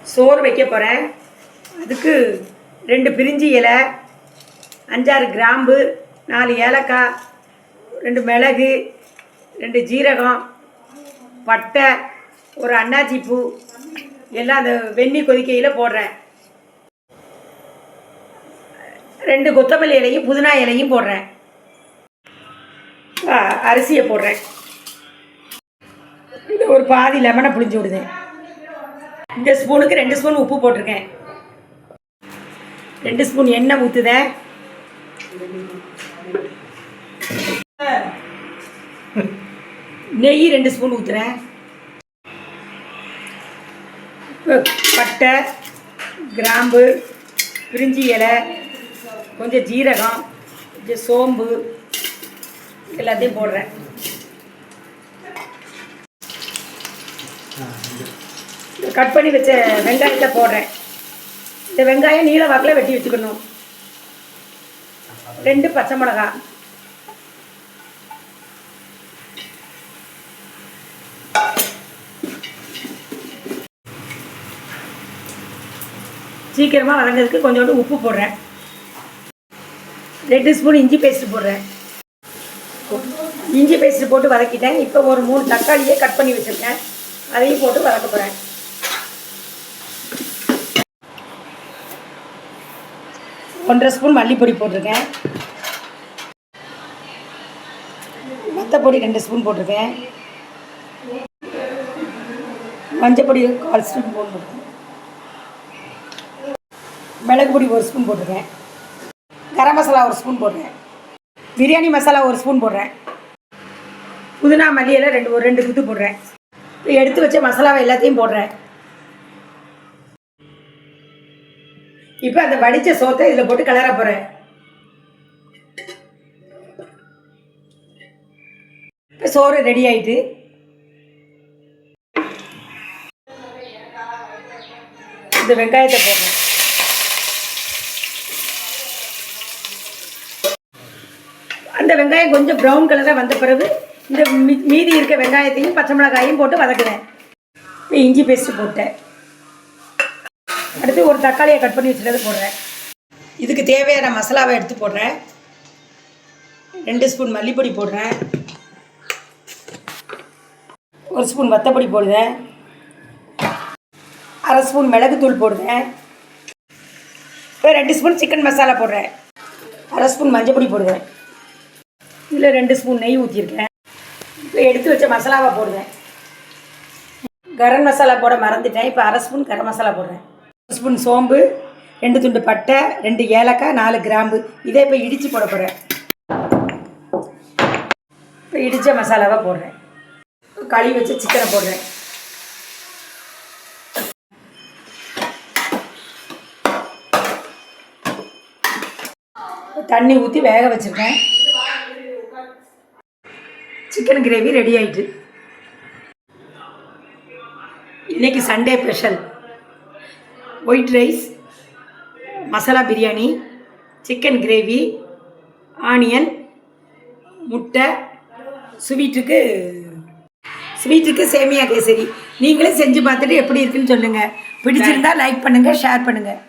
சோறு வைக்க போகிறேன். அதுக்கு 2 பிரிஞ்சி இலை, 5-6 கிராம்பு, 4 ஏலக்காய், 2 மிளகு, 2 ஜீரகம், பட்டை, ஒரு அன்னாச்சி பூ எல்லாம் அந்த வெந்நீர் கொதிக்கையில் போடுறேன். 2 கொத்தமல்லி இலையும் புதினா இலையும் போடுறேன். அரிசியை போடுறேன். ஒரு பாதி லெமனை புளிஞ்சு விடுதேன். இந்த ஸ்பூனுக்கு 2 ஸ்பூன் உப்பு போட்டிருக்கேன். 2 ஸ்பூன் எண்ணெய் ஊற்றுதேன். நெய் 2 ஸ்பூன் ஊற்றுறேன். பட்டை, கிராம்பு, பிரிஞ்சி இலை, கொஞ்சம் ஜீரகம், கொஞ்சம் சோம்பு எல்லாத்தையும் போடுறேன். கட் பண்ணி வச்ச வெங்காயத்தை போடுறேன். இந்த வெங்காயம் நீல வாக்கில் வெட்டி வச்சுக்கணும். 2 பச்சை மிளகாய், சீக்கிரமாக வதங்கிறதுக்கு கொஞ்சோண்டு உப்பு போடுறேன். 2 ஸ்பூன் இஞ்சி பேஸ்ட்டு போடுறேன். இஞ்சி பேஸ்ட்டு போட்டு வதக்கிட்டேன். இப்போ ஒரு 3 தக்காளியே கட் பண்ணி வச்சுருக்கேன், அதையும் போட்டு வதக்க போகிறேன். ஒன்றரை ஸ்பூன் மல்லிப்பொடி போட்டிருக்கேன். வத்தப்பொடி 2 ஸ்பூன் போட்டிருக்கேன். மஞ்சப்பொடி 1/4 ஸ்பூன் போட்டிருக்கேன். மிளகு பொடி 1 ஸ்பூன் போட்டிருக்கேன். கரம் மசாலா 1 ஸ்பூன் போடுறேன். பிரியாணி மசாலா 1 ஸ்பூன் போடுறேன். புதினா மல்லியில் 2 குத்து போடுறேன். எடுத்து வச்ச மசாலாவை எல்லாத்தையும் போடுறேன். இப்போ அந்த வடித்த சோத்தை இதில் போட்டு கிளற போகிறேன். இப்போ சோறு ரெடி ஆயிட்டு இந்த வெங்காயத்தை போடுறேன். அந்த வெங்காயம் கொஞ்சம் ப்ரௌன் கலராக வந்த பிறகு இந்த மீதி இருக்க வெங்காயத்தையும் பச்சை மிளகாயும் போட்டு வதக்குறேன். இப்போ இஞ்சி பேஸ்ட்டு போட்டேன். அடுத்து ஒரு தக்காளியை கட் பண்ணி வச்சுட்டு போடுறேன். இதுக்கு தேவையான மசாலாவை எடுத்து போடுறேன். 2 ஸ்பூன் மல்லிப்பொடி போடுறேன். 1 ஸ்பூன் வத்தப்பொடி போடுவேன். 1/2 ஸ்பூன் மிளகுத்தூள் போடுவேன். இப்போ 2 ஸ்பூன் சிக்கன் மசாலா போடுறேன். 1/2 ஸ்பூன் மஞ்சள் பொடி போடுவேன். இதில் 2 ஸ்பூன் நெய் ஊற்றிருக்கேன். இப்போ எடுத்து வச்ச மசாலாவை போடுவேன். கரம் மசாலா போட மறந்துட்டேன். இப்போ 1/2 ஸ்பூன் கரம் மசாலா போடுறேன். 1 ஸ்பூன் சோம்பு, 2 துண்டு பட்டை, 2 ஏலக்காய், 4 கிராம்பு. இதை இப்போ இடித்து போட போகிறேன். இப்போ இடித்த மசாலாவை போடுறேன். கழுவி வச்ச சிக்கனை போடுறேன். தண்ணி ஊற்றி வேக வச்சுருக்கேன். சிக்கன் கிரேவி ரெடி ஆயிட்டு. இன்றைக்கி Sunday special white rice, masala biryani, chicken gravy, onion, முட்டை, ஸ்வீட்டுக்கு சேமியா கேசரி. நீங்களே செஞ்சு பார்த்துட்டு எப்படி இருக்குன்னு சொல்லுங்கள். பிடிச்சிருந்தா லைக் பண்ணுங்கள், ஷேர் பண்ணுங்கள்.